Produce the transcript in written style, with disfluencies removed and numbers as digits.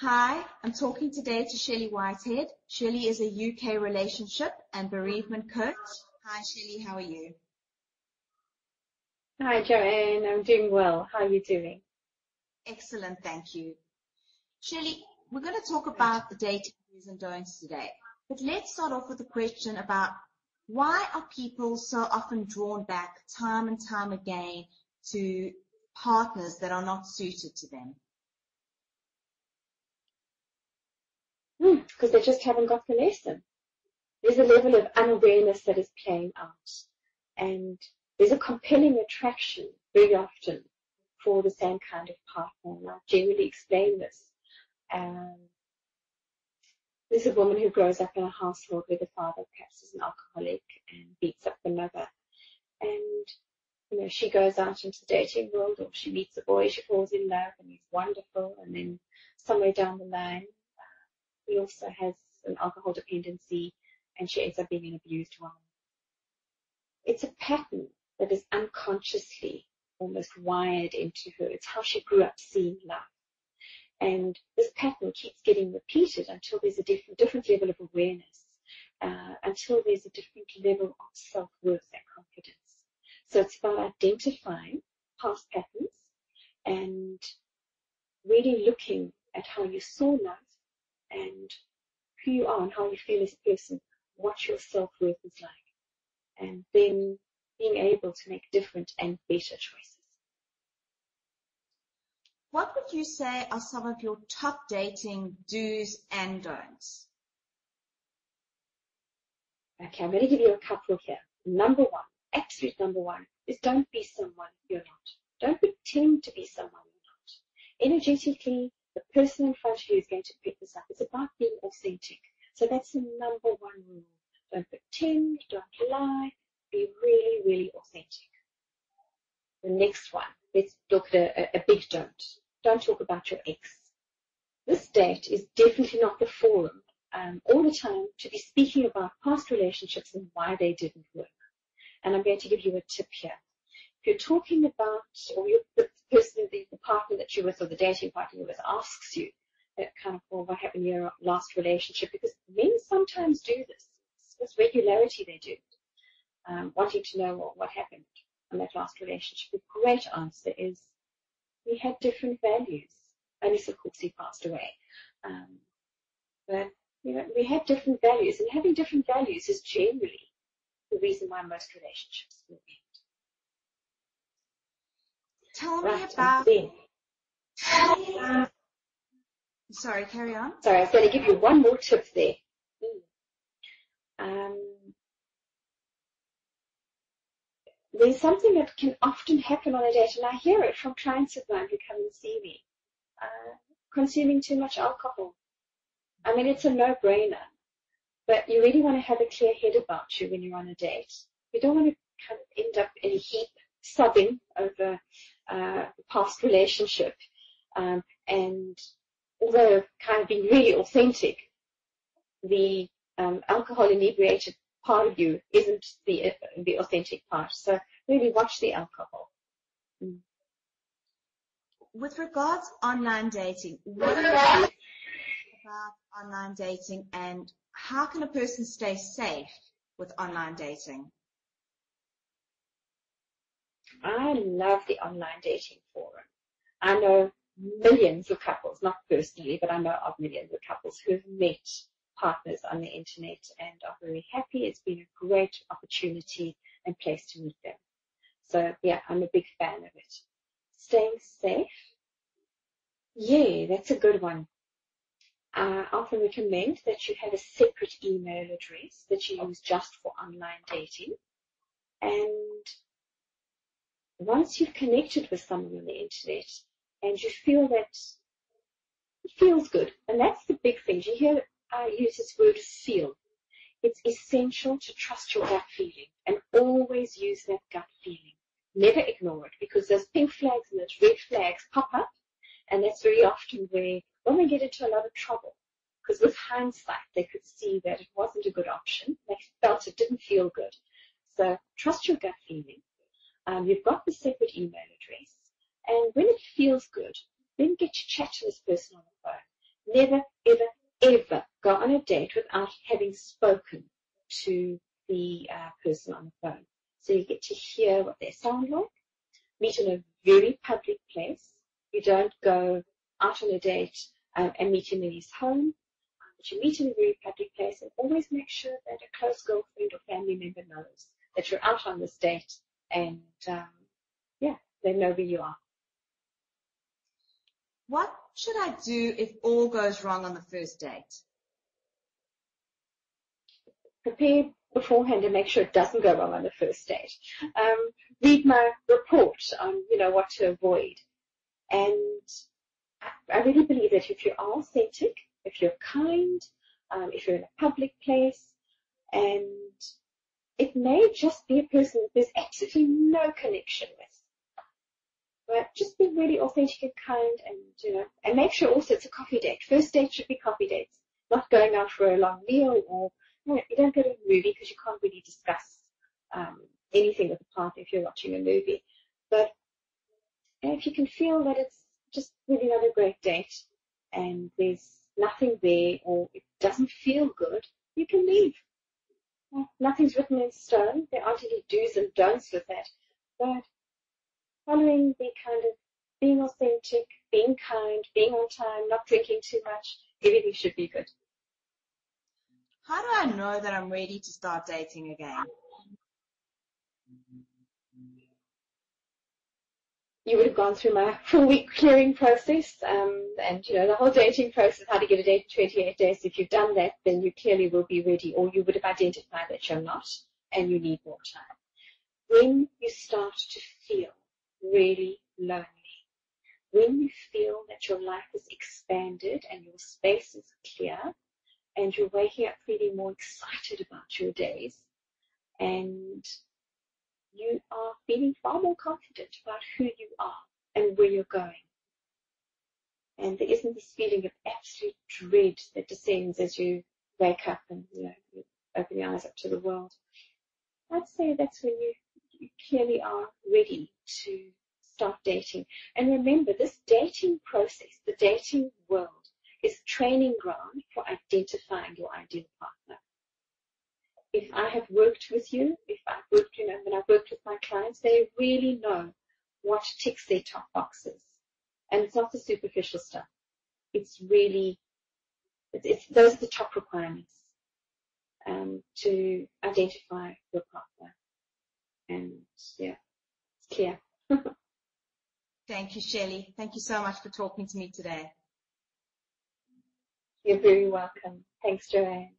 Hi, I'm talking today to Shelly Whitehead. Shelly is a UK relationship and bereavement coach. Hi, Shelly, how are you? Hi, Joanne. I'm doing well. How are you doing? Excellent, thank you. Shelly, we're going to talk about the dating do's and don'ts today. But let's start off with a question about why are people so often drawn back time and time again to partners that are not suited to them? Because they just haven't got the lesson. There's a level of unawareness that is playing out. And there's a compelling attraction very often for the same kind of partner. And I generally explain this. There's a woman who grows up in a household where the father perhaps is an alcoholic and beats up the mother. And she goes out into the dating world, or she meets a boy, she falls in love, and he's wonderful. And then somewhere down the line, he also has an alcohol dependency, and she ends up being an abused woman. It's a pattern that is unconsciously almost wired into her. It's how she grew up seeing life. And this pattern keeps getting repeated until there's a different level of awareness, until there's a different level of self-worth and confidence. So it's about identifying past patterns and really looking at how you saw life and who you are and how you feel as a person, what your self-worth is like, and then being able to make different and better choices. What would you say are some of your top dating do's and don'ts? Okay, I'm going to give you a couple here. Number one, absolute number one, is don't be someone you're not. Don't pretend to be someone you're not. Energetically, the person in front of you is going to pick this up. It's about being authentic. So that's the number one rule. Don't pretend, don't lie, be really, really authentic. The next one, let's look at a big don't. Don't talk about your ex. This date is definitely not the forum all the time to be speaking about past relationships and why they didn't work. And I'm going to give you a tip here. If you're talking about, or the person, the partner that you're with, or the dating partner you're with asks you, kind of, well, what happened in your last relationship? Because men sometimes do this. With regularity they do. Wanting to know what happened in that last relationship. The great answer is we had different values. Unless, of course, he passed away. But we had different values, and having different values is generally the reason why most relationships will end. Tell me about... Sorry, carry on. Sorry, I was going to give you one more tip there. There's something that can often happen on a date, and I hear it from clients of mine who come and see me. Consuming too much alcohol. I mean, it's a no-brainer, but you really want to have a clear head about you when you're on a date. You don't want to kind of end up in a heap sobbing over a past relationship. And although kind of being really authentic, the alcohol inebriated part of you isn't the authentic part. So really watch the alcohol. With regards to online dating, what do you think about online dating, and how can a person stay safe with online dating? I love the online dating forum. I know millions of couples, not personally, but I know of millions of couples who have met partners on the internet and are very happy. It's been a great opportunity and place to meet them. So, yeah, I'm a big fan of it. Staying safe? Yeah, that's a good one. I often recommend that you have a separate email address that you use just for online dating. And once you've connected with someone on the internet and you feel that it feels good, and that's the big thing. You hear I use this word feel. It's essential to trust your gut feeling and always use that gut feeling. Never ignore it, because those pink flags and those red flags pop up, and that's very often where women get into a lot of trouble, because with hindsight they could see that it wasn't a good option. They felt it didn't feel good. So trust your gut feeling. You've got the separate email address, and when it feels good, then get to chat to this person on the phone Never, ever, ever go on a date without having spoken to the person on the phone. So you get to hear what they sound like. Meet in a very public place. You don't go out on a date and meet him in his home. But you meet in a very public place, and always make sure that a close girlfriend or family member knows that you're out on this date, and they know where you are. What should I do if all goes wrong on the first date? Prepare beforehand and make sure it doesn't go wrong on the first date. Read my report on, what to avoid. And I really believe that if you are authentic, if you're kind, if you're in a public place, and it may just be a person that there's absolutely no connection with, but just be really authentic and kind, and make sure also it's a coffee date. First date should be coffee dates, not going out for a long meal, or you don't go to a movie because you can't really discuss anything with a partner if you're watching a movie. But if you can feel that it's just really not a great date and there's nothing there, or it doesn't feel good, you can leave. Nothing's written in stone. There aren't any do's and don'ts with that. But following the kind of being authentic, being kind, being on time, not drinking too much, everything should be good. How do I know that I'm ready to start dating again? You would have gone through my full-week clearing process, and the whole dating process, how to get a date in 28 days. If you've done that, then you clearly will be ready, or you would have identified that you're not, and you need more time. When you start to feel really lonely, when you feel that your life is expanded and your space is clear, and you're waking up feeling more excited about your days, and you are feeling far more confident about who you are and where you're going. And there isn't this feeling of absolute dread that descends as you wake up and you open your eyes up to the world. I'd say that's when you clearly are ready to start dating. And remember, this dating process, the dating world, is a training ground for identifying your ideal partner. If I have worked with you, if I've worked, when I've worked with my clients, they really know what ticks their top boxes. And it's not the superficial stuff. It's really, those are the top requirements to identify your partner. And it's clear. Thank you, Shelly. Thank you so much for talking to me today. You're very welcome. Thanks, Joanne.